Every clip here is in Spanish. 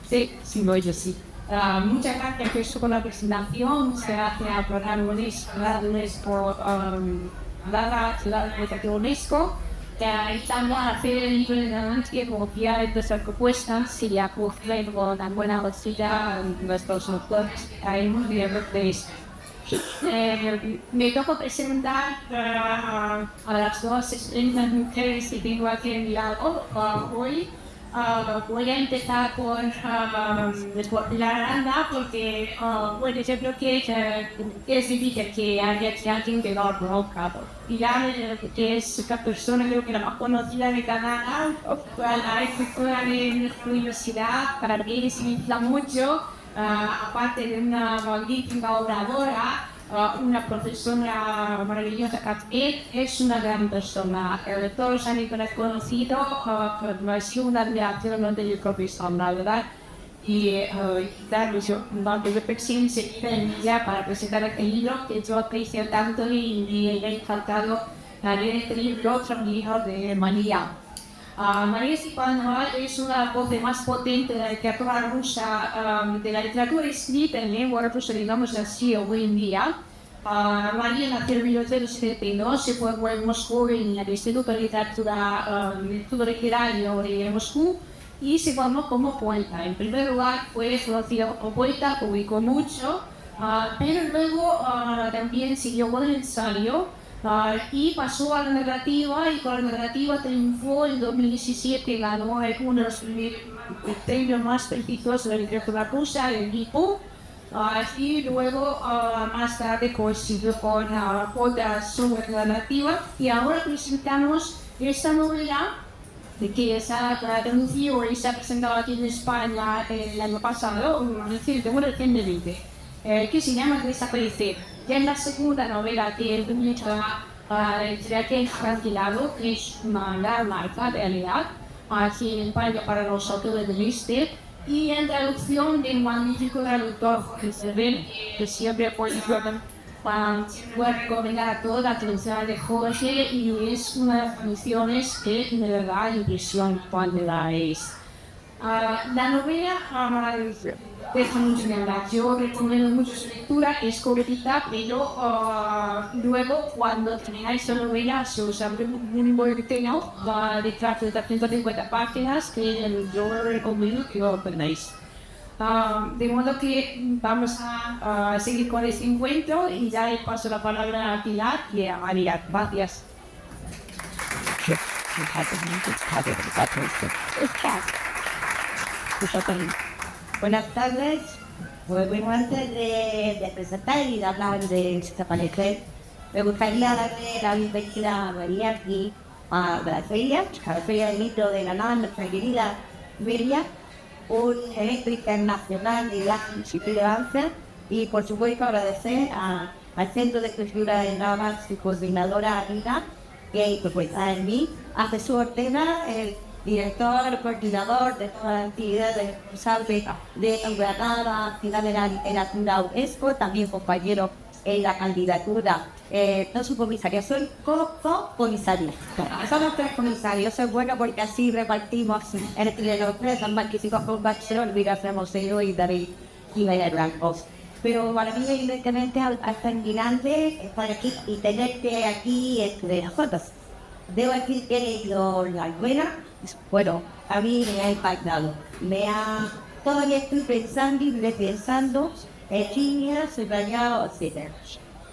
Sí, sí, lo oye, sí. Muchas gracias, Jesús, por la presentación. Se hace a programa UNESCO, la ciudad de UNESCO. Estamos a hacer el libro de ganancia como ya de nuestras propuestas y ya por luego una buena receta nuestros autores. Hay muy bien de eso. Me toca presentar a las dos excelentes mujeres que tengo aquí en mi lado hoy. Voy a empezar por la Aranda porque bueno, yo creo que es difícil que haya alguien que lo ha provocado. Pilar, que es esta persona creo que la más conocida de Canadá, la escritora de nuestra universidad, para mí significa mucho, aparte de una magnífica oradora. Una profesora maravillosa, Catherine, es una gran persona. Todos los años que la he conocido, ha sido una admiración del profesor, la verdad. Y darles una reflexión seguida en ella para presentar aquel libro que yo aprecio tanto y me ha encantado leer este libro, otro libro de María. María Stepanova es una voz más potente de la literatura rusa, de la literatura escrita en lengua rusa, digamos así, hoy en día. María nació en 1972, se formó en Moscú en el Instituto de Literatura Literario de Moscú y se formó como poeta. En primer lugar fue conocido como poeta, publicó mucho, pero luego también siguió con el ensayo. Y pasó a la narrativa y con la narrativa triunfó en 2017, ganó uno de los premios más prestigiosos de la literatura rusa, el Lipo. Y luego más tarde coincidió con otras sobre narrativa y ahora presentamos esta novela de que se ha traducido y se ha presentado aquí en España el año pasado, es decir, de una recientemente, que se llama Desaparecer. Ya es la segunda novela que he publicado entre que Tranquilado, que es una gran marca de realidad, aquí en España para los autores del este, y en traducción de un magnífico traductor, Jorge Cervel, que siempre por ejemplo, voy a recomendar a toda la traducción de Jorge y es una de las traducciones que de verdad impresiona cuando la lees. La novela deja mucho que hablar. Yo recomiendo mucho su lectura, es cortita, pero luego cuando termináis la novela se os abre un libro pequeño de 350 páginas que yo recomiendo que lo tengáis. De modo que vamos a seguir con este encuentro y ya le paso la palabra a Pilar y a María. Gracias. Buenas tardes. Pues bueno, antes de presentar y de hablar de Desaparecer, me gustaría darle la bienvenida a María aquí a la feria del libro de Granada, nuestra querida María, un evento internacional de la Institución y por supuesto agradecer al Centro de Cultura de Granada, su coordinadora Anita, que pues en mí, a Jesús Ortega, el director, coordinador de toda la actividad responsable de Granada, Ciudad de la Literatura UNESCO, también compañero en la candidatura. No soy comisaria, soy co-comisaria. Somos tres comisarios, eso es bueno porque así repartimos entre los tres, los magníficos compañeros, Luis García Mosero y David Jiménez Blancos. Pero para mí, evidentemente, es fascinante estar aquí y tenerte aquí entre nosotros. Debo decir que la novela, bueno, a mí me ha impactado. Todavía estoy pensando y repensando en líneas, subrayado, etc.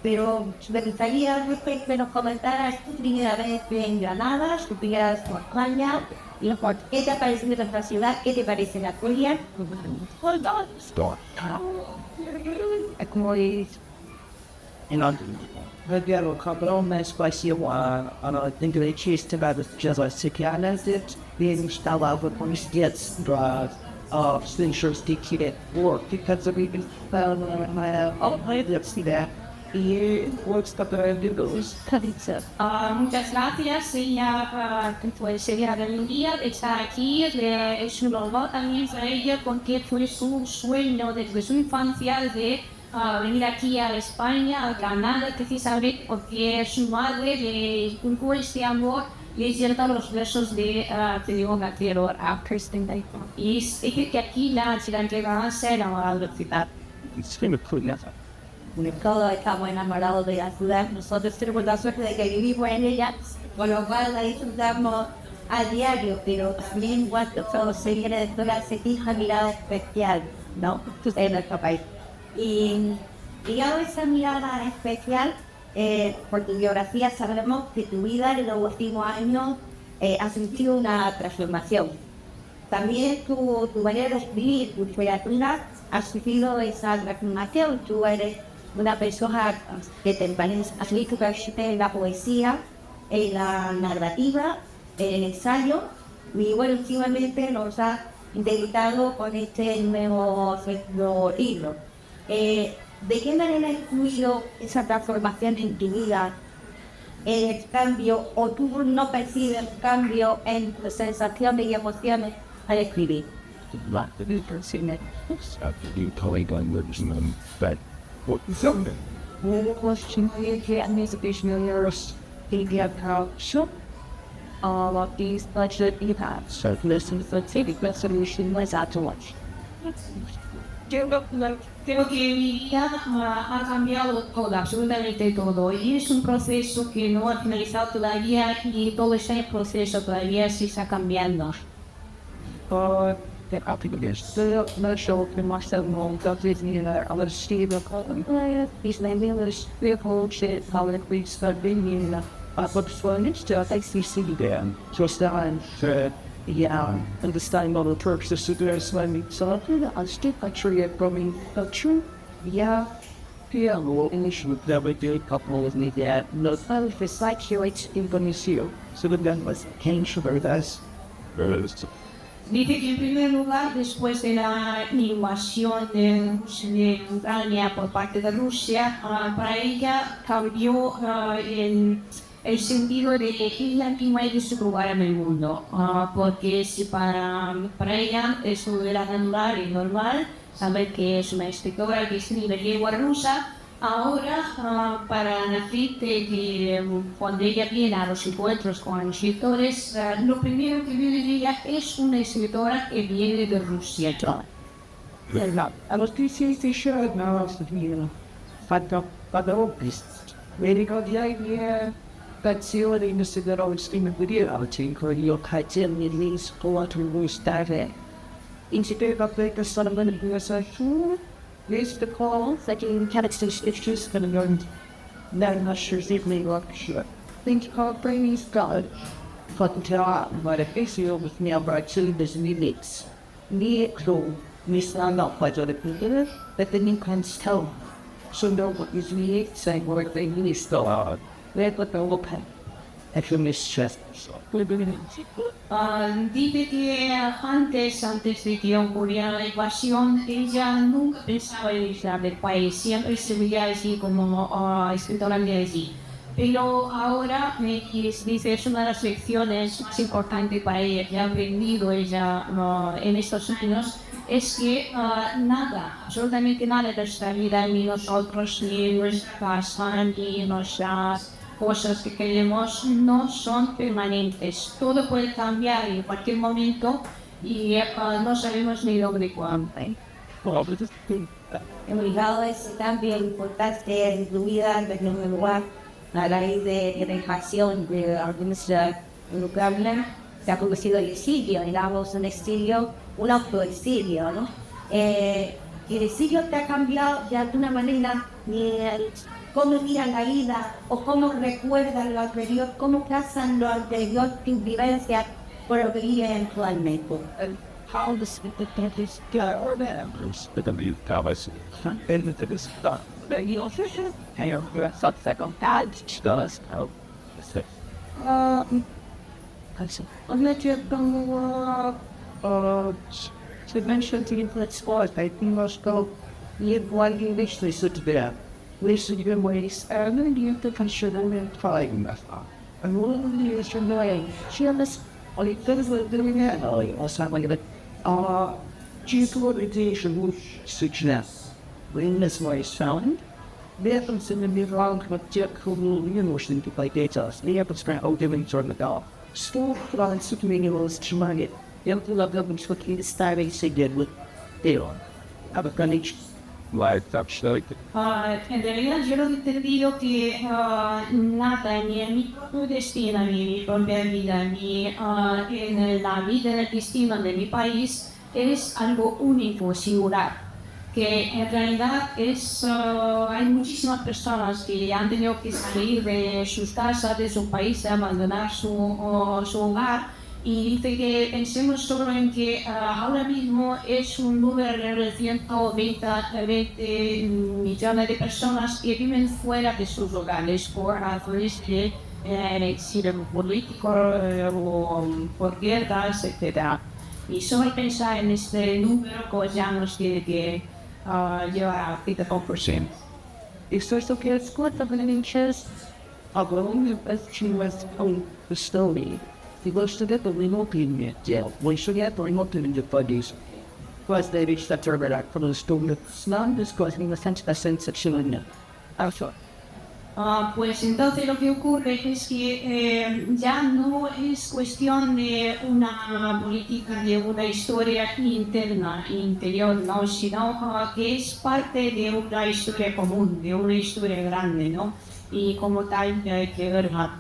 Pero me gustaría que nos comentaras tu primera vez en Granada, tu primera vez por España, y qué te ha parecido nuestra ciudad, qué te parece la tuya. Como dices. Vediamo come spasivo a l'inglese about just security, being installed con istiets para spinchers ticket work because of even there y works the goes. Muchas gracias. Ella pues sería de un día de estar aquí. Es un honor también para ella porque fue su sueño desde su infancia de venir aquí a España, a Granada, precisamente porque su madre le inculcó este amor leyendo los versos de Theo Gatero a Kirsten Day. Y dije que aquí la llegada será a la velocidad. Todos estamos enamorados de la ciudad. Nosotros tenemos la suerte de que vivimos en ella, con lo cual la disfrutamos a diario, pero también cuando todo se viene de toda se fija mirada especial, ¿no? En nuestro país. Y digamos esa mirada especial, por tu biografía sabemos que tu vida en los últimos años ha sentido una transformación. También tu manera de escribir, tu literatura, ha sufrido esa transformación. Tú eres una persona que te has visto en la poesía, en la narrativa, en el ensayo, y bueno, últimamente nos ha debutado con este nuevo libro. ¿De qué manera ha influido esa transformación en tu vida, en el cambio, o tú no percibes el cambio en tu sensación y emociones al escribir? Creo que mi vida ha cambiado todo, absolutamente todo. Y es un proceso que no ha finalizado todavía y todo ese proceso todavía se está cambiando. Yeah, understanding all the purposes of this when so I still actually from culture. Yeah. Yeah, well, initially that we did a couple of me that no it's like you it's in Venezuela. So the gun was came sugar that's Dice que en primer lugar, después de la invasión de Ucrania por parte de Rusia, para ella cambió el sentido de elegir la prima de su lugar en el mundo, porque si para ella eso era natural y normal, saber que es una escritora que escribe lengua rusa. Ahora, para decirte que cuando ella viene a los encuentros con escritores, lo primero que viene de ella es una escritora que viene de Rusia. a los que se should know really got the idea that Silly Mr. that always been a video outing or your kiting at least go to lose that instead of like the son of an Here's the call that you can't it's just gonna go then not sure if me like sure. Think how brain is God. Fucking tell but if it's you with me about two there's limits. Me so miss not quite other people that the new can tell. So no what is me saying what they need still out. Let what the open. If you miss stress. Dice que antes de que ocurriera la invasión, ella nunca pensaba en irse del país, siempre se veía allí como escritora de allí. Pero ahora dice es una de las lecciones más importantes para ella, que ha aprendido ella en estos años, es que nada, absolutamente nada de nuestra vida, ni nosotros, ni nuestra casa, ni nuestras cosas que queremos no son permanentes. Todo puede cambiar en cualquier momento y no sabemos ni dónde cuándo. Obligado a ese cambio importante en tu vida, en un lugar, a raíz de la invasión de algunos Ucrania, se ha conocido el exilio, digamos, un exilio, un autoexilio, ¿no? El exilio te ha cambiado de alguna manera cómo miran la vida o cómo recuerdan lo anterior, cómo casan lo anterior, tu vivencia por lo que viven actualmente. How does this guy or that but then you tell us and it is done. But you also hang on for second that does help. I said, I'm not yet going to mention to influence sports. I think I'll go live one initially so to be listen to ways and then you have to consider them trying that. And one of the years from now, she has all the things we're doing now, or something like that. Geopolitical which success. When this way is found, the happens in the wrong with Jack who will use to play data. The happens for all giving sort of the dog. School plans to minerals to money. Yung tulad-labang sa kinistari sigid with Theon. Abakalich. Like, actually. En realidad yo lo que te digo que nada, ni en mi propio destino, ni en mi propia vida, ni en la vida, en el destino de mi país, es algo único, singular. Que en realidad hay muchísimas personas que han tenido que salir de sus casas, de su país, abandonar su hogar. Y dice que pensemos solo en que ahora mismo es un número de 120 millones de personas que viven fuera de sus hogares por razones de exilio político o por guerras, etc. Y solo pensar en este número pues ya nos tiene que llevar a 50%. Esto es lo que es corta con el hinchas. Hablando de chimas con the story. Si vos te dejo mi opinión, ya, voy a llegar por mi opinión de país. Pues de vista terminar con el estudio, no después ni la sensación. Eso. Pues entonces lo que ocurre es que ya no es cuestión de una política, de una historia interna, interior, ¿no? Sino que es parte de una historia común, de una historia grande, ¿no? Y como tal hay que verla.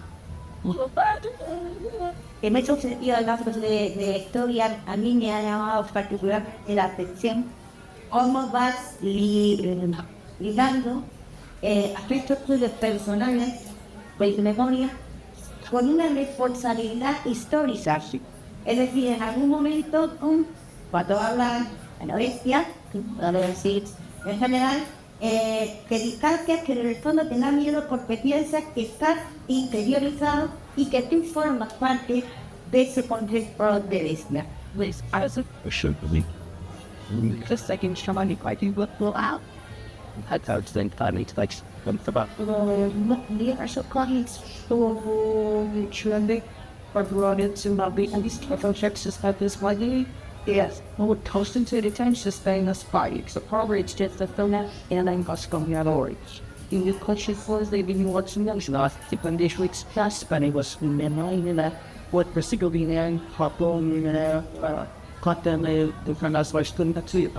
En ese sentido, hablando de historia, a mí me ha llamado particularmente la atención cómo vas ligando aspectos tuyos personales de memoria con una responsabilidad histórica. Es decir, en algún momento, cuando hablan de la bestia, para decir en general, que distancias que en el fondo te da miedo porque piensas que estás interiorizado y que tú formas parte de ese concepto de bestia. Please, I was a should believe. The second shaman, I do what will out. That's how it's then finally like something about. Leer zo kleins, So, trendy. I've run into my these checks just have this one day. Yes, well, toasting to the attention span the spike. So probably it's just a film and then got coming out orange. In the conscious was they didn't watch the news last when this week's last bunny was in the what particularly in hot bone caught them the front as well couldn't see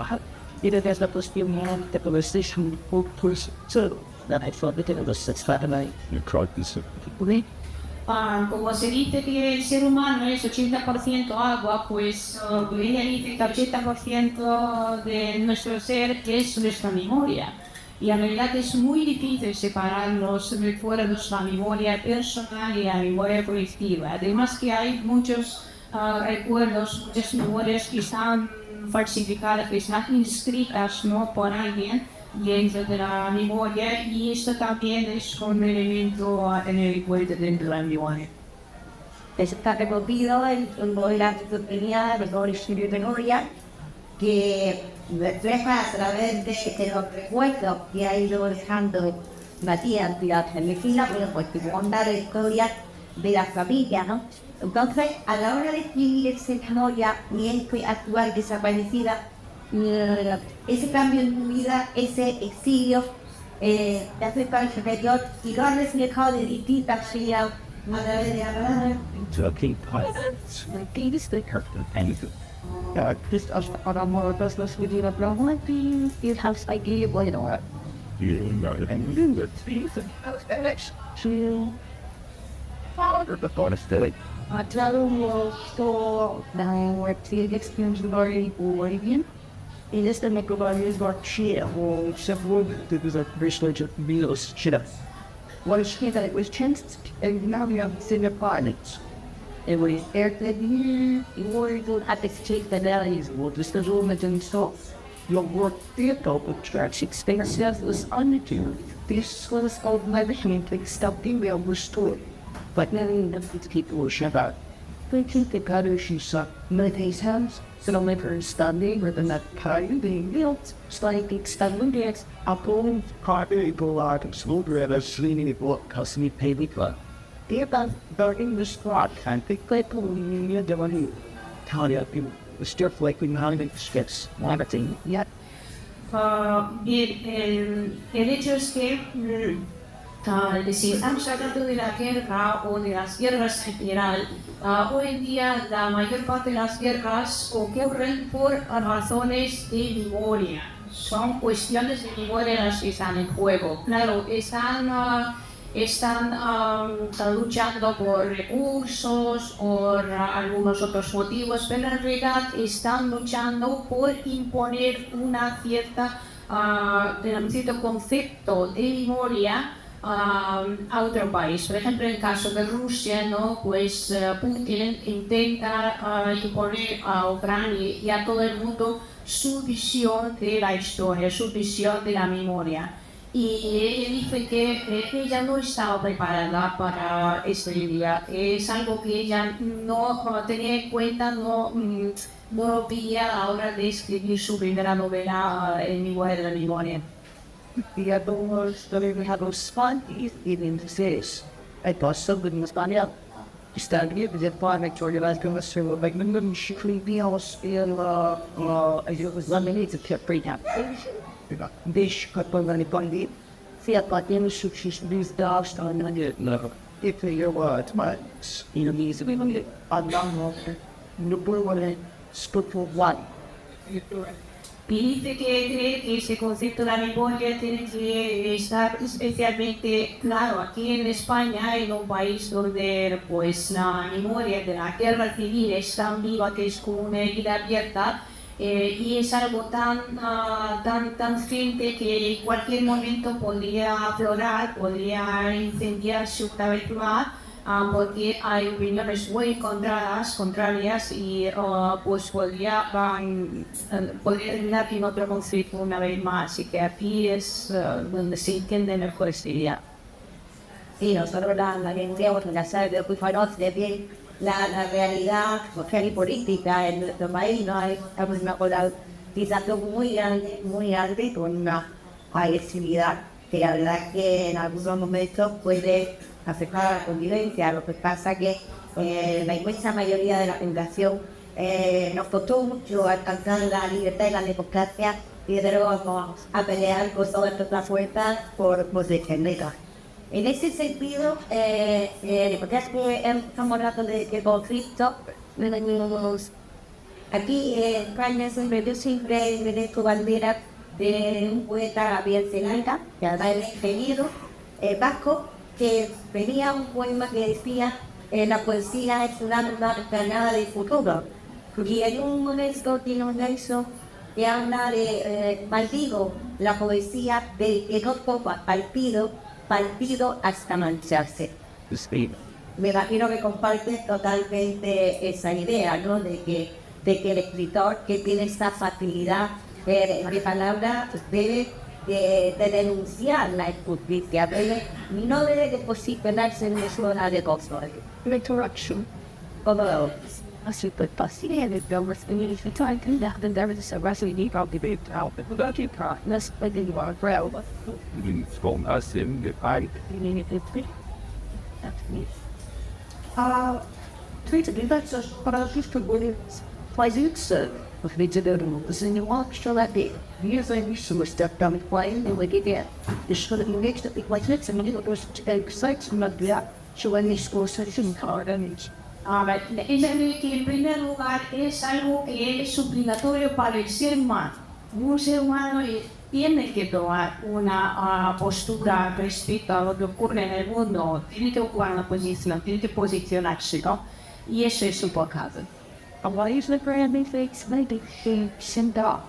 it has the plus the man that the station push so that I thought that it was such fat and I cried this. Como se dice que el ser humano es 80% agua, pues ella dice que el 80% de nuestro ser es nuestra memoria. Y en realidad es muy difícil separar los recuerdos, la memoria personal y la memoria colectiva. Además que hay muchos recuerdos, muchas memorias que están falsificadas, que están inscritas, ¿no?, por alguien dentro de la memoria, y esto también es un elemento a tener en cuenta dentro de la memoria. está recogido en la enciclopedia de memoria que refleja a través de los recuerdos que ha ido dejando Matías durante la medicina, pero pues que contar la historia de la familia, ¿no? Entonces, a la hora de escribir esa memoria y este actual desaparecida, ese cambio en tu vida, ese exilio, te hace para el superior y lo has reflejado de distintas formas a través de la palabra. To keep pilots, it is the curtain and just as on more business with you, like it has idea, well, you know what? You know, and do it, please, and it's to follow the bonus to it. I tell you, so now we're seeing experience the body or again. In this, the microbiome is got share or several that a research of meals shit. What is that it was changed, and now we have senior pilots. It was airted here, in order to have the state analysis, or this is all and so. Your work theater with tracks expenses was unnatural. This was all my machine to stop the real restored. But then the people were shut out. They think the cutter she sucked Meday's hands, so don't let her standing rather than that kind being built, slightly extending dance, upon people out of small bread, sleeping it what cost me pay the club. They're about burning the squad, and they play pulling you the money. Tell you, people, the still flaking behind the skips, everything yet. Bien, el hecho es que Si estamos hablando de la guerra o de las guerras en general, hoy en día la mayor parte de las guerras ocurren por razones de memoria. Son cuestiones de memoria las que están en juego. Claro, están luchando por recursos o por algunos otros motivos, pero en realidad están luchando por imponer una un cierto concepto de memoria a otro país. Por ejemplo, en el caso de Rusia, ¿no? Pues Putin intenta imponer a Ucrania y a todo el mundo su visión de la historia, su visión de la memoria. Y ella dice que ella no estaba preparada para este día. Es algo que ella no tenía en cuenta, no lo veía a la hora de escribir su primera novela, El memoria de la memoria. Y algunos también dejados y entonces hay pasos en España. Están bien, de forma que yo las cosas se lo ven en escribíamos en los laminates de Prida. Dish con la Nipondi. Fiat Latin subsistis dogs on the level. If you were months, you need to be on the one split for one. Y dice que cree que ese concepto de la memoria tiene que estar especialmente claro aquí en España, en un país donde pues la memoria de la guerra civil es tan viva que es como una herida abierta y es algo tan reciente que en cualquier momento podría aflorar, podría incendiarse otra vez más. Porque hay opiniones muy contrarias y pues podría terminar en otro conflicto una vez más y que aquí es donde se entiende mejor esta idea. Sí, nosotros la tendríamos que hacer de que conoce bien la realidad social y política en nuestro país, ¿no? Hay una polarización muy grande con una agresividad que la verdad que en algunos momentos puede afectar a la convivencia. Lo que pasa que la inmensa mayoría de la población nos costó mucho alcanzar la libertad y la democracia y desde luego vamos a pelear con todas nuestras fuerzas por defenderla. En ese sentido, porque es que estamos hablando de conflicto, aquí en España yo siempre me tu bandera de un poeta Gabriel Celaya, que además es ingeniero vasco, que tenía un poema que decía la poesía es una granada del futuro. Y en un momento tiene un verso que habla de maldigo la poesía del que no toma partido hasta mancharse. Me imagino que comparte totalmente esa idea, ¿no? De que el escritor que tiene esta facilidad de palabra debe de denunciar la injusticia, pero no debe de posicionarse en zona de gozo. Interaction. Como Así pues fácil de ver en el time que la de dar esa base de cultivar out. Pero que nos puede llevar crowd. From us in the fight. Tweet the that's para just Williams. Faz isso. Porque ele deu um desenho extra lá de. Here's a mission to step down the plane and we get there. The show that makes the big like this and the little excites me not that. Show any school session card and Ella cree que en primer lugar es algo que es obligatorio para el ser humano. Un ser humano tiene que tomar una postura respecto a lo que ocurre en el mundo, tiene que ocupar una posición, tiene que posicionarse, ¿no? Y eso es su pecado. why is the brand new fix maybe sent off?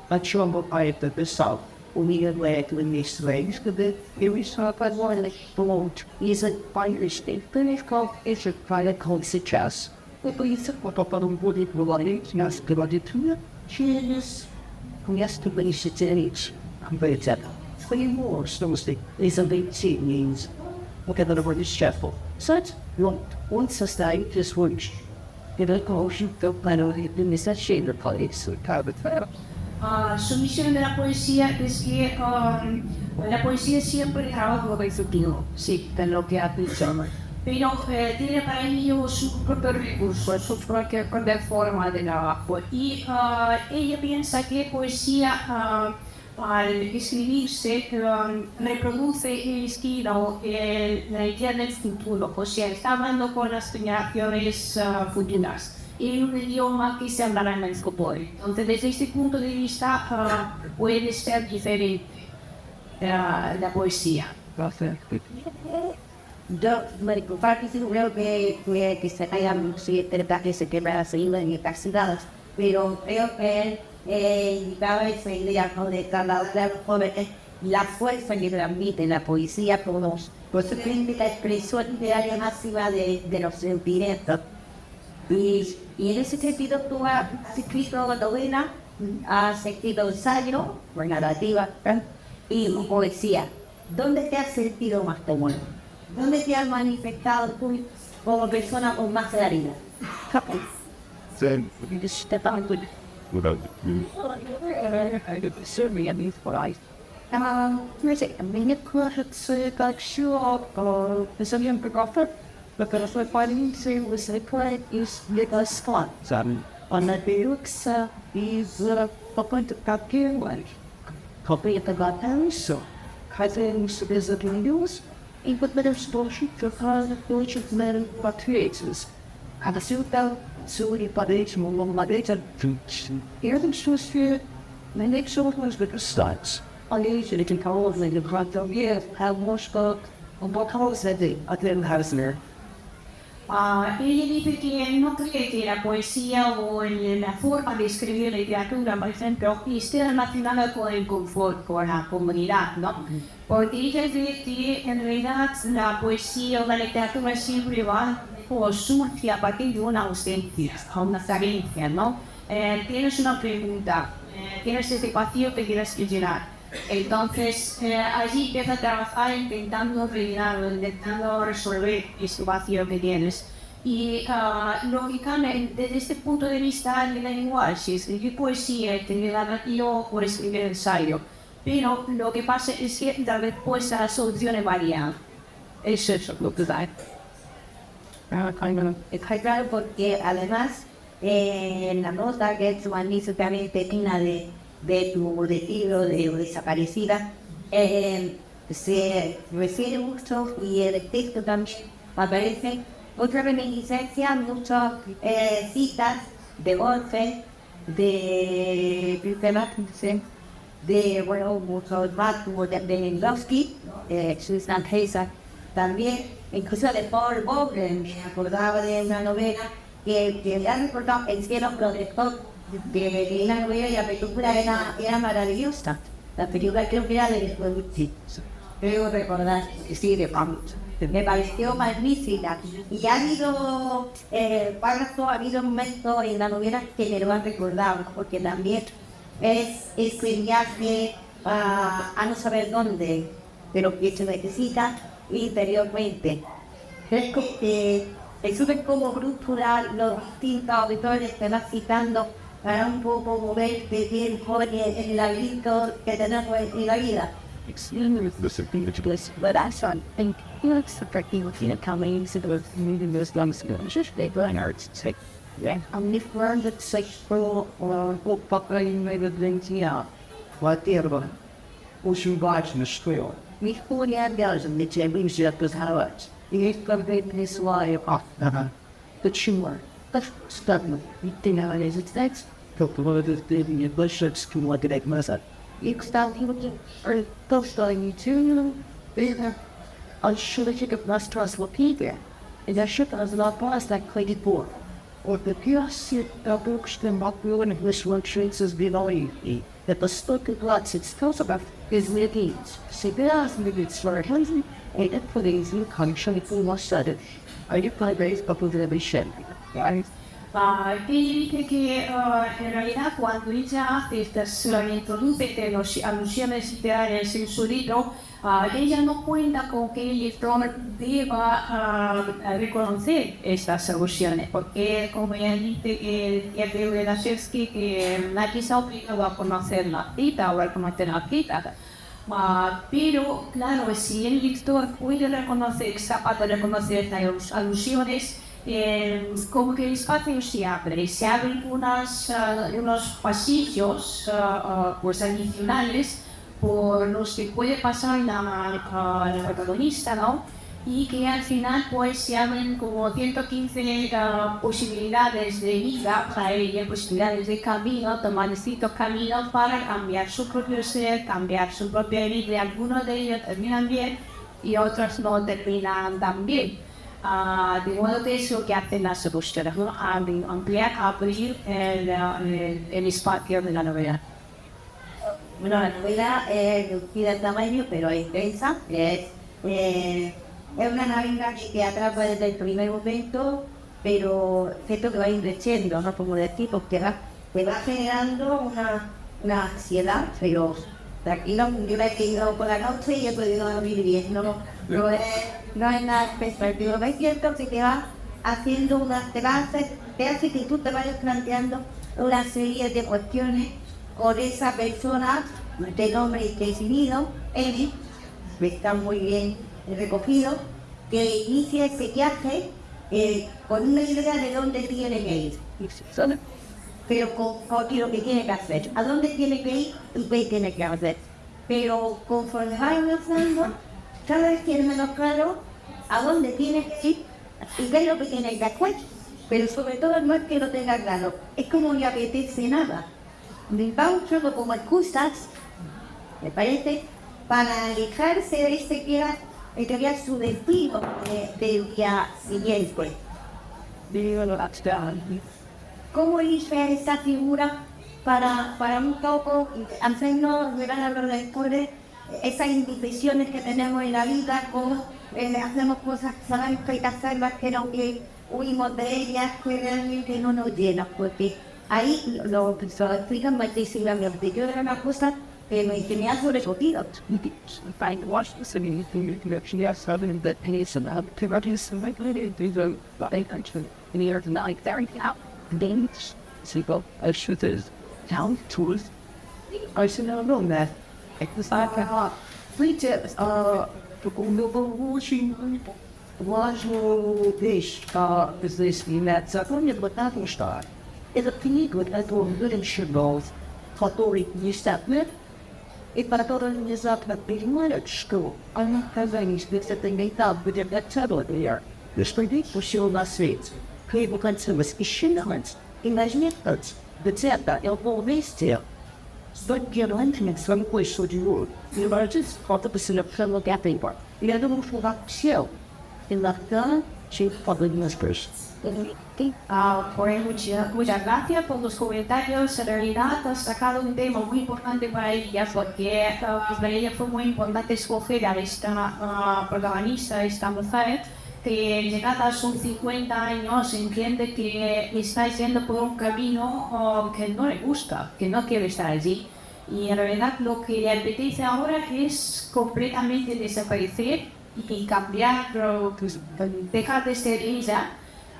Not sure what I have to this out. We had led in these slaves because it was up at one like float. Is a fire state, but it's called it's a private called suggest. But you said what up on wood it will yes, good on it too. Cheers. Yes, to be shit in each. I'm very sad. 3 more snowstick is a big seat means. Look at the word is shuffle. Such once a day just wish. If I go, she felt kind of in this shade of place, so kind of Su misión de la poesía es que la poesía siempre trabaja reflexivo, sí, de lo que ha dicho, pero tiene para ello su propio recurso, su propia forma de trabajo. Y ella piensa que poesía al escribirse reproduce el estilo la idea del futuro, o sea, está hablando con las generaciones futuras en un idioma que se hablará en el futuro. Entonces, desde este punto de vista, puede ser diferente la poesía. Yo me disculpa que sí creo que se hayan que se quebra seguido en estas ciudades, pero creo que indicaba esa idea de trasladar a los jóvenes la fuerza que transmite la poesía como posiblemente la expresión literaria máxima de los sentimientos. Y en ese sentido tú has escrito novela, has escrito ensayo, narrativa y poesía. ¿Dónde te has sentido más cómodo? ¿Dónde te has manifestado tú como persona con más claridad? Ella dice que no cree que la poesía o la forma de escribir literatura, por ejemplo, esté relacionada con el confort, con la comodidad, ¿no? Porque ella dice que en realidad la poesía o la literatura siempre va o surge a partir de una ausencia, una carencia, ¿no? Tienes una pregunta, tienes ese vacío que quieres llenar. Entonces, allí empieza a trabajar intentando rellenarlo, intentando resolver ese vacío que tienes. Y lógicamente, desde este punto de vista, le da igual si escribir poesía, escribir narrativa o escribir ensayo. Pero lo que pasa es que la respuesta a las soluciones varían. Eso es lo que da. Está claro porque además en la nota que es magníficamente digna de tu retiro de desaparecida, se refiere mucho y el texto también aparece otra reminiscencia, muchas citas de Goethe, de Wittgenstein, de muchos más de Lewandowski, Susan Heiser, también incluso de Paul Bogen. Me acordaba de una novela que me ha recordado El cielo protector de la novela, y la película era maravillosa. La película creo que era de creo recordar, sí, de Pamut. Me pareció magnífica. Y ha habido ha habido momentos en la novela que me lo han recordado, porque también es ese viaje a no saber dónde, pero que se necesita interiormente. Es como que es como brújula los distintos auditores que vas citando para un poco moverte bien joven en el laberinto que tenemos en la vida. But I saw think it's the coming to the meeting those lungs just they burn arts say yeah I'm the friend that sexual or fucking made the things yeah Vad är det? Och så varje spel. we who yeah girls and the champions just as how it you can be this way off the tumor the stuff you think how it is it's that Vad det är i budgets skulle vara direkt med sig. you start looking or those going you to there I should have taken last trust what people and that ship has not passed that clay before. Och det pjäser av bokstäm bakgrunden hos vårdtjänstens biologi That the spoken lots it tells about is litigants. See, there's litigants for handsome and it for these new country for more sudden. Are you raised up with every shed? Right? Ella dice que en realidad cuando ella hace estas, introduce las alusiones literarias en su libro, ella no cuenta con que el lector deba reconocer estas alusiones, porque como ella dice el de Lashevsky, que nadie se ha obligado a conocer la cita o a conocer la cita. Pero claro, si el lector puede reconocer, es capaz de reconocer estas alusiones, como que el espacio se abren unos pasillos pues adicionales por los que puede pasar la protagonista, ¿no? Y que al final pues se abren como 115 posibilidades de vida para ella, posibilidades de camino, tomar distintos caminos para cambiar su propio ser, cambiar su propia vida. Algunos de ellos terminan bien y otros no terminan tan bien. De modo que es lo que hacen las búsquedas, ¿no? Ampliar, abrir el espacio de la novela. Bueno, la novela es reducida en tamaño, pero es intensa. Es una novela que atrapa desde el primer momento, pero siento que va creciendo, ¿no? Como decir, porque te va generando una ansiedad, pero tranquilo, yo la he leído por la noche y he podido dormir bien, no es nada especial, pero es cierto que te va haciendo te hace que tú te vayas planteando una serie de cuestiones con esa persona de nombre indefinido, Emi, que está muy bien recogido, que inicia ese viaje con una idea de dónde tiene que ir, pero con lo que tiene que hacer, a dónde tiene que ir y qué tiene que hacer. Pero conforme va avanzando, cada vez tiene menos claro a dónde tiene que ir y qué es lo que tiene que hacer. Pero sobre todo no es que lo tenga claro, es como no apetece nada. Me va usando como excusas, me parece, para alejarse de ese que era su destino del día siguiente. ¿Cómo elige a esta figura para un poco hacernos ver a los lectores esas indecisiones que tenemos en la vida, cómo hacemos cosas que sabemos que hay que hacerlas, pero que huimos de ellas, que realmente no nos llenan? Porque ahí lo explican magníficamente. Yo era una cosa que me tenía sobrecogido. Find Washington and you actually have something that pays some activities and like these they country in the earth and like there out things simple as should is town tools. I said no that exercise free tips to go watching was this is this in that second but nothing start is a pig with that one good and symbols Fatori you step with it para todos eles up na primeira de school. I'm casando isso desse atendentado with that tablet there. This pretty puxou na suite. Cable consumers issuance. Imagine it. The teta eu vou vestir. Só que eu não tenho só coisa de ouro. E eu just falta para ser pelo gaping bar. E eu não vou falar com o seu. E lá está, cheio de minhas coisas. Muchas gracias por los comentarios. En realidad has sacado un tema muy importante para ella, porque para ella fue muy importante escoger a esta protagonista, esta mujer, que llegada a sus 50 años entiende que está yendo por un camino que no le gusta, que no quiere estar allí. Y en realidad lo que le apetece ahora es completamente desaparecer y cambiar, dejar de ser ella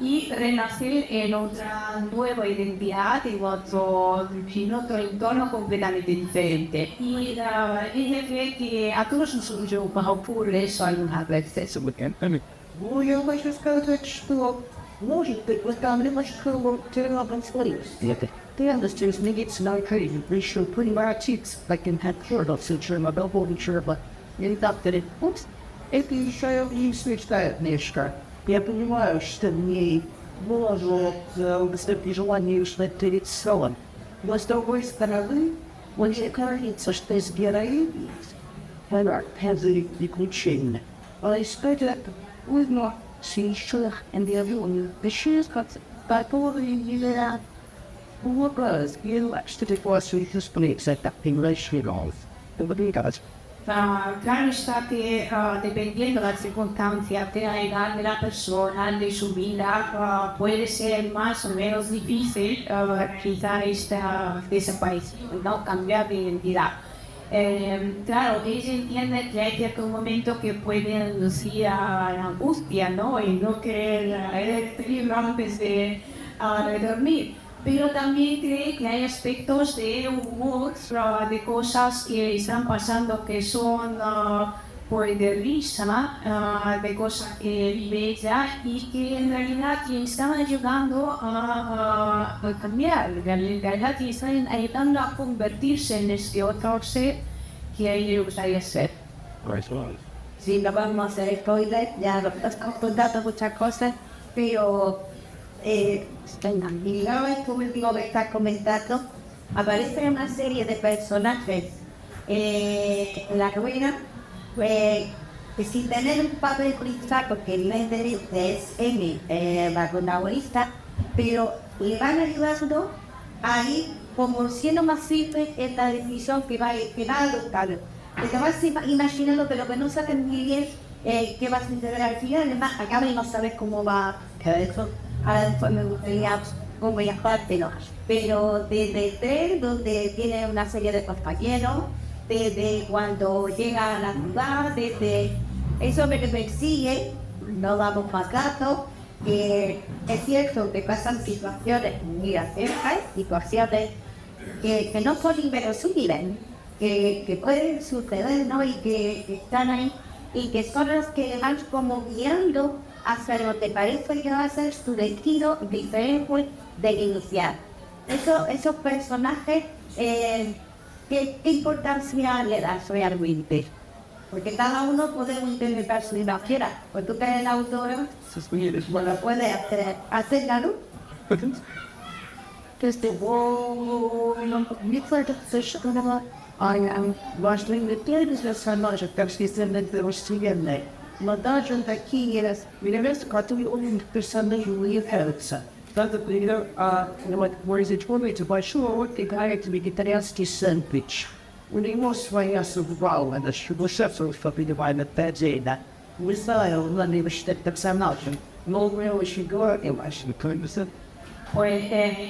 y renacer en otra nueva identidad, en otro entorno completamente diferente. Y ella cree que a todos nosotros va a ocurrir eso algunas veces. Ну, я хочу сказать, что может быть, вы там немножко терял сварились. Ты understands negates на Украине, пришел понимаете, like in had heard of such a double nature, but я так далее. Упс, это еще и свечтает нечто. Я понимаю, что мне может выступить желание, что это рисован. Но с другой стороны, мне кажется, что из героини она приключения. А искать это узнал свечах и белым веществом, которые являются вопрос, и что такое свидетельствует это приглашение. Claro está que dependiendo de las circunstancias, de la edad de la persona, de su vida, puede ser más o menos difícil quizá esta desaparición, ¿no? Cambiar de identidad. Claro, ella entiende que hay ciertos momentos que pueden inducir a la angustia, ¿no? Y no querer peligro antes de dormir. Pero también cree que hay aspectos de humor, de cosas que están pasando que son pues de risa, de cosas que vive ella y que en realidad le están ayudando a cambiar, en realidad le están ayudando a convertirse en este otro ser quién le gustaría ser. Sí, no vamos a hacer spoiler, ya lo estamos contando muchas cosas, pero y luego esto último que estás comentando, aparece una serie de personajes en la ruina, que sin tener un papel principal, porque el líder es Amy, la protagonista, pero le van ayudando a ir como siendo más simple en la decisión que va a adoptar. Te vas imaginando, pero que no sabes muy bien qué va a suceder al final, además acaba y no sabes cómo va a quedar eso. Ahora después me gustaría como ya parte, pero desde el tren, donde tiene una serie de compañeros, desde cuando llega a la ciudad, desde eso me persigue, no damos más datos, que es cierto que pasan situaciones muy acercas, situaciones que no son inverosímiles, que pueden suceder, ¿no? Y que están ahí, y que son las que van como guiando hacia lo que parece que va a ser su destino diferente del inicial. Esos personajes, ¿qué importancia le das realmente? Porque cada uno puede interpretar su imaginación. Pues tú que eres el autor, bueno, puedes hacer la luz. I am watching the television personagem que esquecendo de Rostienne. Montagem daqui era, miramos quatro personagens Lia Hertz. Tanto primeiro numa coisa de momento baixou que ganha que me interessa sandwich. O negócio vai a sobral, mas o chefe foi família vai na pegada. O Israel não leva este personagem. Não eu chegou, eu acho que Pues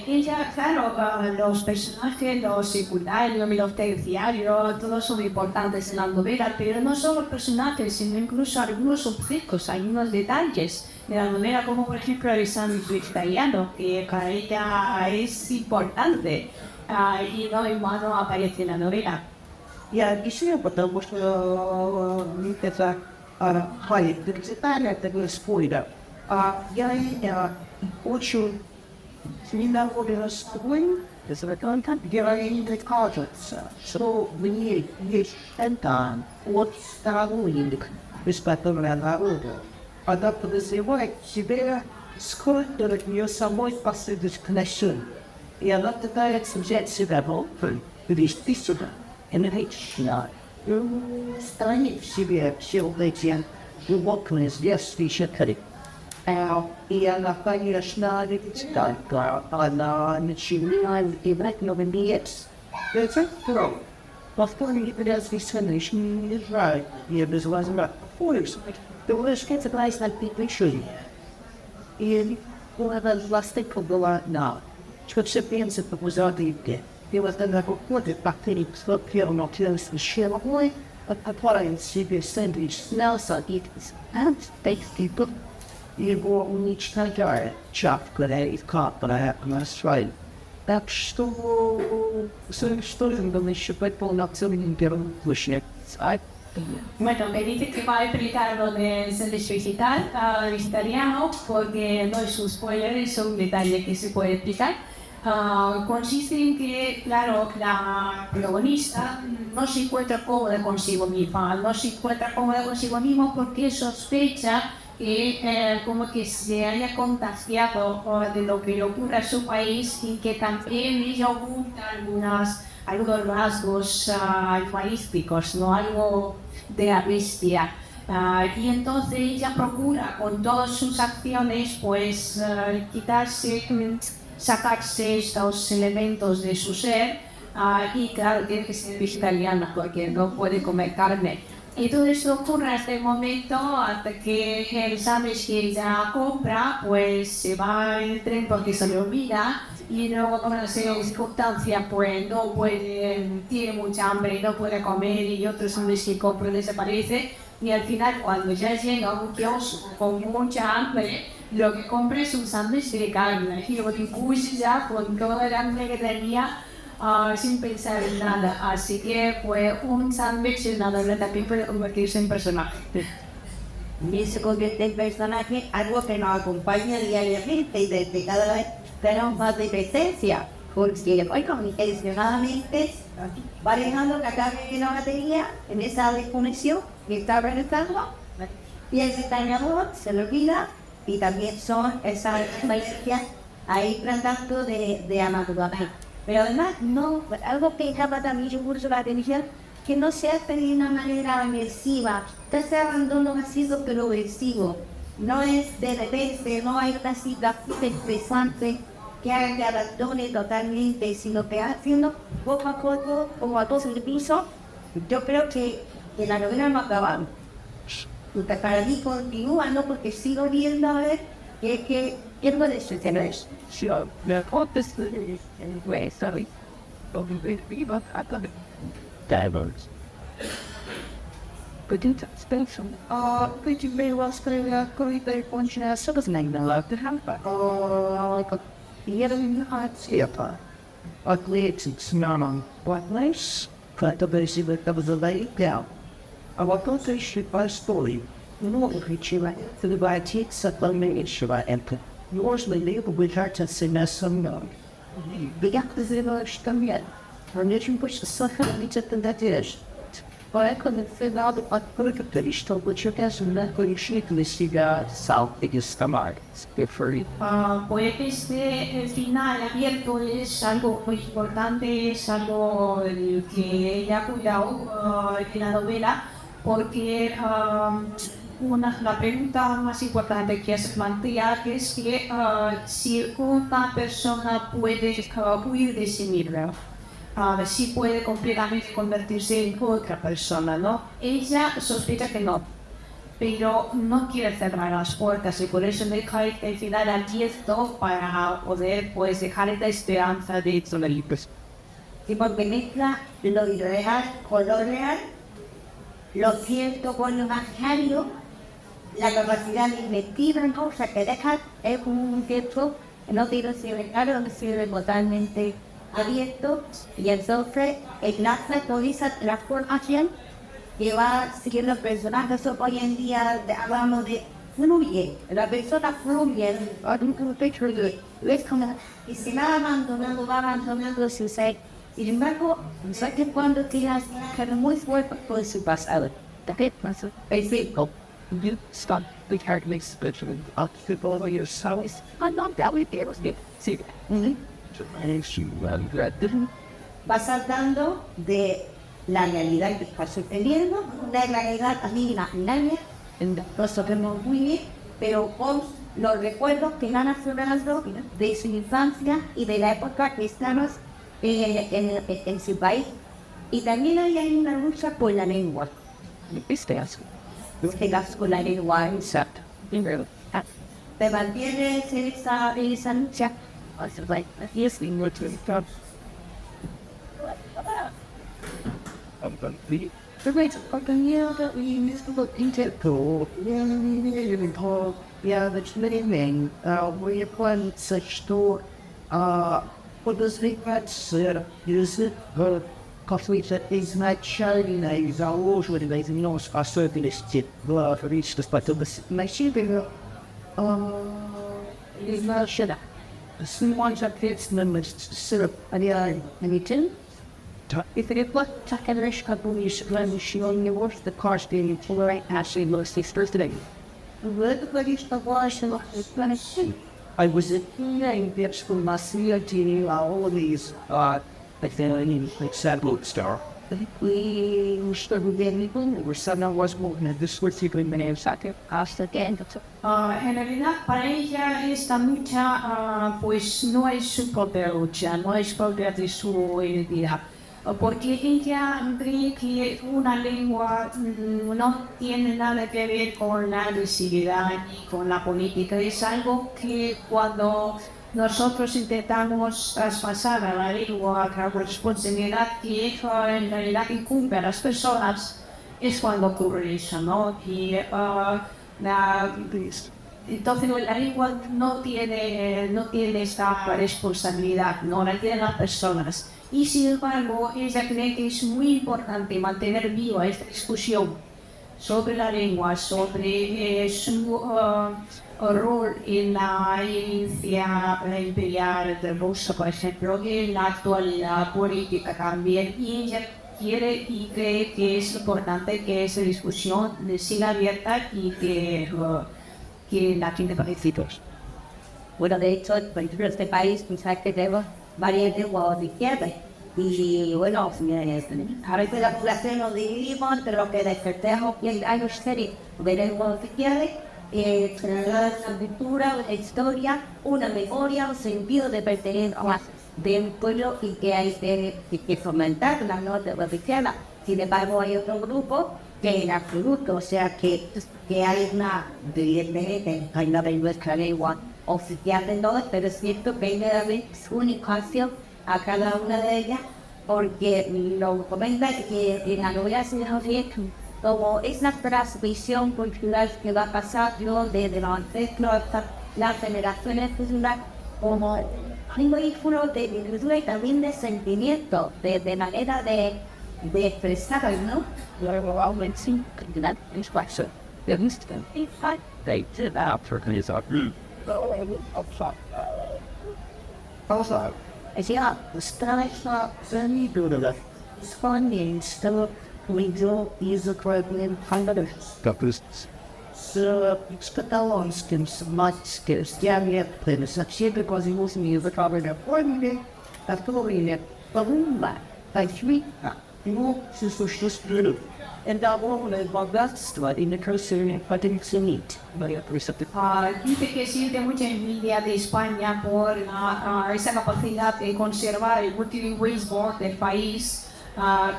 ella, claro, los personajes, los secundarios, los terciarios, todos son importantes en la novela, pero no solo los personajes, sino incluso algunos objetos, algunos detalles de la novela, como por ejemplo el sándwich vegetariano, que para ella es importante y no en vano aparece en la novela. Я еще потому что это хвалит декцитария, такой спойлер. Я очень недоволен с тобой, героиней кажется, что в ней есть это от сторонник, без которого народу. Она подозревает себя, сколько от нее самой последует к носу. И она пытается взять себя в руки, вести сюда. Энергично, странит в себе все вот эти глубокие здешние черты. И она, конечно, видит только, она начинает играть новый биец. Это второе. Повторные передачи сцены не играют, я без возможно поиск. Ты будешь согласен на приключения. И она властика была на, что все принципы позади. И вот она выходит, бактерии схватила научилась щелкой, отправляет себе сэндвич с мяса и стейки. Его уничтожает чапкая и капля на сваль. Так что же еще полноценный первый случай. Bueno, me dice que va a explicar lo del sándwich vegetariano, porque no es un spoiler, es un detalle que se puede explicar. Consiste en que, claro, la protagonista no se encuentra cómoda consigo misma, porque sospecha que como que se haya contagiado de lo que le ocurre a su país y que también ella oculta algunos rasgos humanísticos, ¿no? Algo de la bestia. Y entonces ella procura con todas sus acciones pues sacarse estos elementos de su ser y claro, tiene que ser vegetariana porque no puede comer carne. Y todo esto ocurre hasta el momento hasta que el sándwich que ella compra pues se va en el tren porque se le olvida y luego por una serie de circunstancias pues no puede, tiene mucha hambre y no puede comer y otro sándwich que compra desaparece y al final cuando ya llega a un kiosco con mucha hambre lo que compra es un sándwich de carne y lo distribuye ya con toda el hambre que tenía sin pensar en nada, así que fue un sándwich en la novela también puede convertirse en personaje. Y se convierte en personaje, algo que nos acompaña diariamente y desde cada vez tenemos más dependencia. porque hoy intencionadamente va dejando que acabe la batería en esa desconexión que está realizando, y el dañador se lo olvida, y también son esas experiencias ahí tratando de amadurar. Pero además, no, algo que llama también mucho la atención, que no se hace de una manera agresiva. Ese abandono ha sido progresivo. No es de repente, no hay una situación estresante que haga que abandone totalmente, sino que haciendo poco a poco, como a todo el piso. Yo creo que la novela no acaba. Para mí continúa, ¿no? Porque sigo viendo a ver qué puede suceder. So, the purpose anyway, sorry. Viva Divers. But it's special. Could you very well spell going there function as sort of name I love to have back? The other in the heart theater. Ugly it's not on what place? But the basic that was a lady down. I want to say shit by story. You know what creature to the by teeth supplement it should I enter. Yours may live with her to see me some young. The yak is in a stomach. Her knitting push the sucker and it's at the net is. But I couldn't fit out the utter finish to which your guess and that when you shake the cigar south in your stomach. It's good for you. Pues el final abierto es algo muy importante, es algo que ella ha cuidado en la novela, porque la pregunta más importante que se plantea es que si una persona puede huir de sí misma, si puede completamente convertirse en otra persona, ¿no? Ella sospecha que no, pero no quiere cerrar las puertas y por eso deja el final abierto para poder pues dejar esta esperanza de sobrevivir. Y porque mezcla lo irreal con lo real, lo cierto con lo imaginario, la capacidad de inventiva, ¿no? O sea, que deja es un cierto, no tiene cierre claro, no cierre totalmente abierto, y entonces enlaza toda esa transformación que va siguiendo el personaje. Eso hoy en día hablamos de fluye, la persona fluye, es como, y se va abandonando su ser. Sin embargo, sé que cuando tiras que muy fuerte por su pasado, también pasó, es cierto. You stop the character makes special people over yourself. I'm not that way there was good. See, Va saltando de la realidad que está sucediendo, de la realidad también imaginaria, lo sabemos muy bien, pero con los recuerdos que van aflorando de su infancia y de la época que estamos en su país. Y también hay una lucha por la lengua. Con la lengua, exacto. Te mantienes en esa lucha. Yes, we were to stop. The rates of the year that we used to look into to, yeah, that's many men, we have such to, what does it use it, coffee that is not shiny, is our water with it, you know, our circulars tip, for each the spot of the machine, is not shut up. The same ones that fits them with syrup, and you too? If it was Takarish Kabuish, when she only washed the cars being tolerate Ashley Lucy's first day. I was at the school, my CIT, all of these, like sad boat star. We started getting we're seven hours moving at this was even many second hasta again. En realidad para ella esta lucha pues no es su propia lucha, no es propia de su identidad, porque ella cree que una lengua no tiene nada que ver con la agresividad ni con la política, es algo que cuando nosotros intentamos traspasar a la lengua la responsabilidad que en realidad incumbe a las personas, es cuando ocurre eso, ¿no? Y entonces la lengua no tiene esta responsabilidad, no la tienen las personas. Y sin embargo, ella cree que es muy importante mantener viva esta discusión sobre la lengua, sobre su rol en la herencia imperial de Rusia, por ejemplo, en la actualidad política también. Y ella quiere y cree que es importante que esa discusión siga abierta y que la gente participe. Bueno, de hecho, por ejemplo, en este país, quizás que tenemos varias lenguas de izquierda. Y bueno, a veces la población nos dividimos entre lo que despertamos y hay una serie de lenguas de izquierda, una cultura, una historia, una memoria, un sentido de pertenencia de un pueblo y que hay que fomentar la nota de izquierda. Sin embargo, hay otro grupo que en absoluto, o sea, que hay evidentemente, hay una de nuestra lengua oficial de todos, pero es cierto que hay que darle su espacio a cada una de ellas, porque lo comenta que en la novela se nos dice como es la transmisión cultural que va pasando desde los ancestros hasta las generaciones futuras, como un vehículo de cultura y también de sentimiento, de manera de expresar, ¿no? Luego, aumenting that instruction. The instant they did after his also, Decía, Stanislav Zanidula Spanish still legal is a problem under so Spatalonskin much Christiania plays a ship because he was near the cover of one day after the balloon back by 3 you just little and that woman is about that study in the cursory but it's a neat by a receptive. Dice que siente mucha envidia de España por esa capacidad de conservar el multilingüismo del país.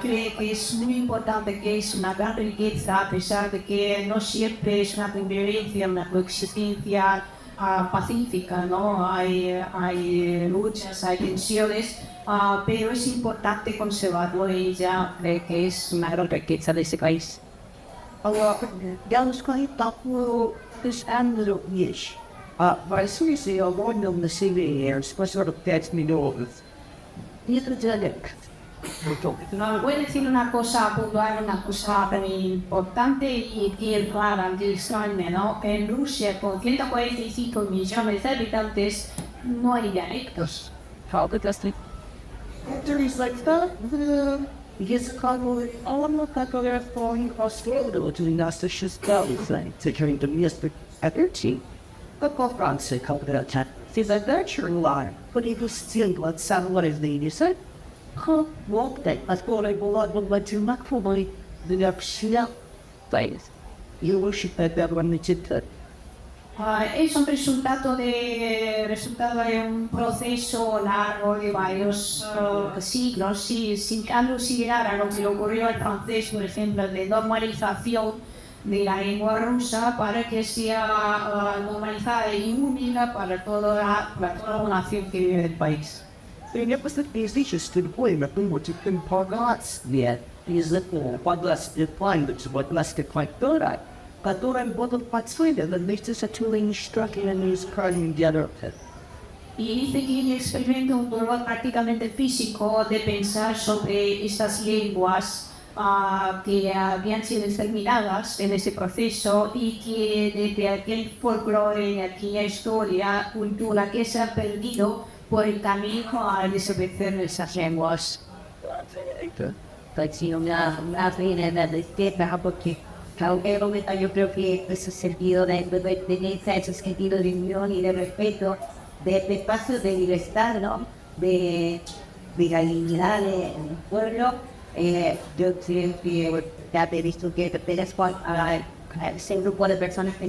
Cree que es muy importante, que es una gran riqueza, a pesar de que no siempre es una convivencia, una coexistencia pacífica, ¿no? Hay luchas, hay tensiones, pero es importante conservarlo y ella cree que es una gran riqueza de ese país. Yalnız kayıp tatlı this and wish. But seriously, I want them to see me here, so sort of gets me nervous. Here's the dialect. Voy a decir una cosa puntual, una cosa importante y clara de España, ¿no? En Rusia, con 145 millones de habitantes, no hay dialectos. How the dusty? There is like that. Because all of the people are falling Australia to the Nastasha's belly thing to carry the mystic energy. But both France say come to that time. See that that's your line. But it was still what someone is the you said. Walk that. That's what I want to make for my the next place. You worship that when it's it. Es un resultado de un proceso largo de varios siglos, sin considerar a lo que le ocurrió al francés, por ejemplo, de normalización de la lengua rusa para que sea normalizada y única para toda la nación que vive en el país. They never said these issues to the point that we were to impart God's yet. These little what less defined, which is what less defined good at. But don't I'm bothered by Sweden, that makes this a tooling structure and is currently the other. Y dice que experimenta un dolor prácticamente físico de pensar sobre estas lenguas que habían sido exterminadas en ese proceso y que desde aquel folclore, aquella historia, cultura que se ha perdido por el camino a desaparecer esas lenguas. pues sí, una pena de despierta, porque yo creo que ese sentido de pertenencia, ese sentido de unión y de respeto, de espacio de libertad, ¿no? De la dignidad del pueblo, yo creo que ya he visto que pertenezco a ese grupo de personas que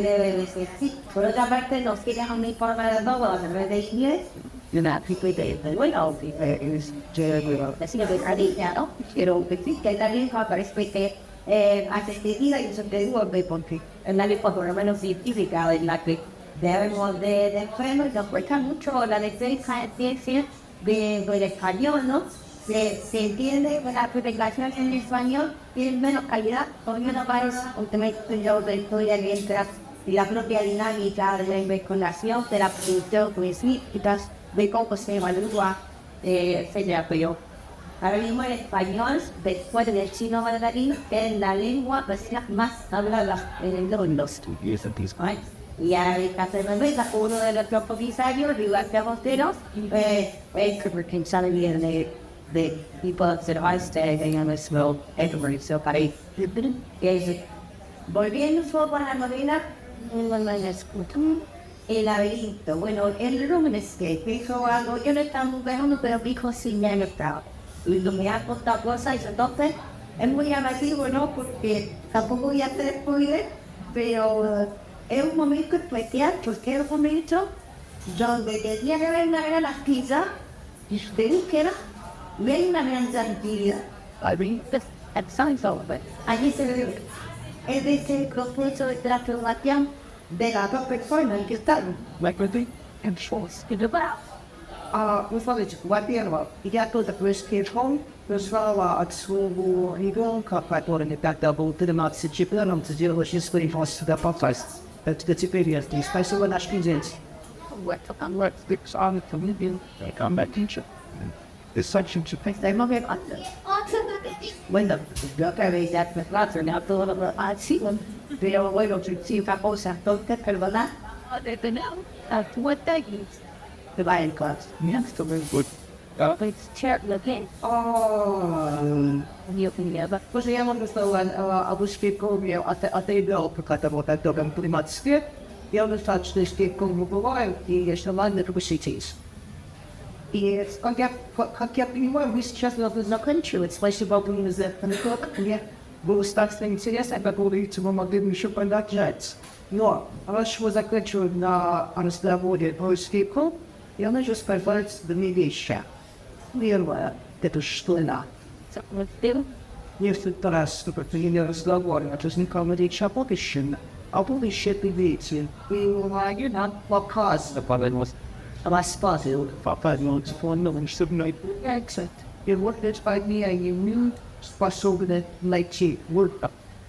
debe de ser así. Por otra parte, nos quieren una forma de todo a través de inglés, de una tipo de bueno, así de cariño, ¿no? Pero que también parece que asistida y eso te digo, porque en la lengua por lo menos científica en la que debemos de enfermos, nos cuesta mucho la defensa de ciencia del español, ¿no? Se entiende que la publicación en español tiene menos calidad, porque no parece últimamente yo de historia mientras la propia dinámica de la investigación, de la producción turística, de cómo se evalúa, etcétera, pero Ahora mismo el español, después del chino mandarín, es la lengua más hablada en el mundo. Ay, y ahora en Castellano, uno de los comisarios, igual que Montero, es que sabe bien de people of the Einstein en el slow, so para ahí. Volviendo un poco a la novela, el laberinto. Bueno, el Runescape dijo algo, yo no estaba muy bueno, pero dijo sí me ha gustado. Y me ha costado cosas, y entonces es muy llamativo, ¿no? Porque tampoco voy a hacer spoiler, pero es un momento especial, porque es un momento donde tenía que haber una gran actividad de búsqueda, y hay una gran tranquilidad. Allí se ve, es de ese proceso de transformación de las dos personas que están. We thought it's what the animal. You got to the first cage home, there's a school, you go, cut back on the back double to the mouth, to chip it on to deal with just very fast to the pop size. That's the superior, the spice of what that is. What sticks on the comedian, they come back teacher. It's such a pick. They move it on. Bueno, yo que veía que rato, no todo lo así, pero bueno, si una cosa, entonces, perdona, de tener what they use. The Lion Class. Yes, to be good. It's terrible thing. You can get it. Pues ya hemos estado a buscar como hasta el porque estamos tanto en primates y ahora está este como global y es la de cities. Y es que primero we just love the country. It's like about being as if and yeah. We'll start saying yes, I got all the to mama didn't ship on that jets. No, I was a country na honestly avoided or escape home. I ona just perverts the media. Mierda, det är stlena. So, what's the Если teraz nie rozglądło, a to jest comedy chapokition, a później się tywicy, i na pokaz na pewno spaził, pewno dzwonił, żeby exit. I worked by me, I knew sposobny leci work.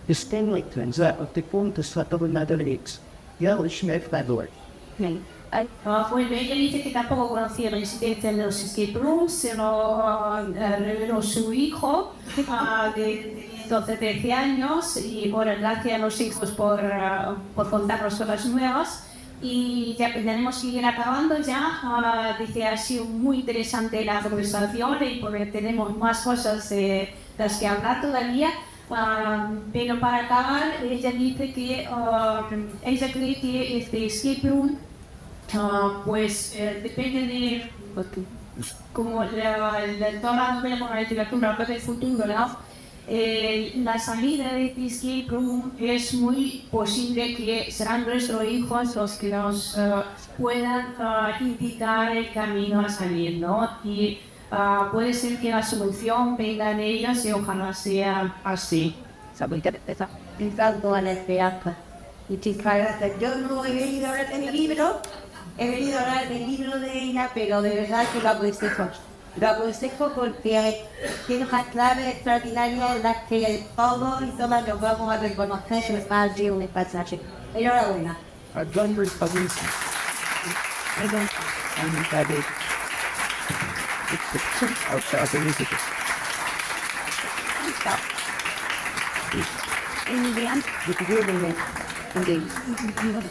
Jest ten like że te punkty światowe nadaleks. Ja już mnie wpadłem. Pues ella dice que tampoco conocía la existencia de los escape rooms, se lo reveló su hijo de 12-13 años y por gracias a los hijos por contarnos cosas nuevas. Y ya tenemos que ir acabando ya. Dice, ha sido muy interesante la conversación y porque tenemos más cosas de las que hablar todavía. Pero para acabar, ella dice que ella cree que este escape room pues depende de como toda la novela con la literatura habla del futuro, ¿no? La salida de este escape room es muy posible que serán nuestros hijos los que nos puedan indicar el camino a salir, ¿no? Y puede ser que la solución venga en ellos y ojalá sea así. Pensando a la esperanza. Y chicas, yo no he venido a hablar de mi libro, he venido a hablar del libro de ella, pero de verdad que lo aconsejo. Lo aconsejo porque tiene una clave extraordinaria en la que todos y todas nos vamos a reconocer en el más de un pasaje. Enhorabuena. I've done with public. I don't. I'm excited. It's a music. Ingredients. You can do it in Indeed.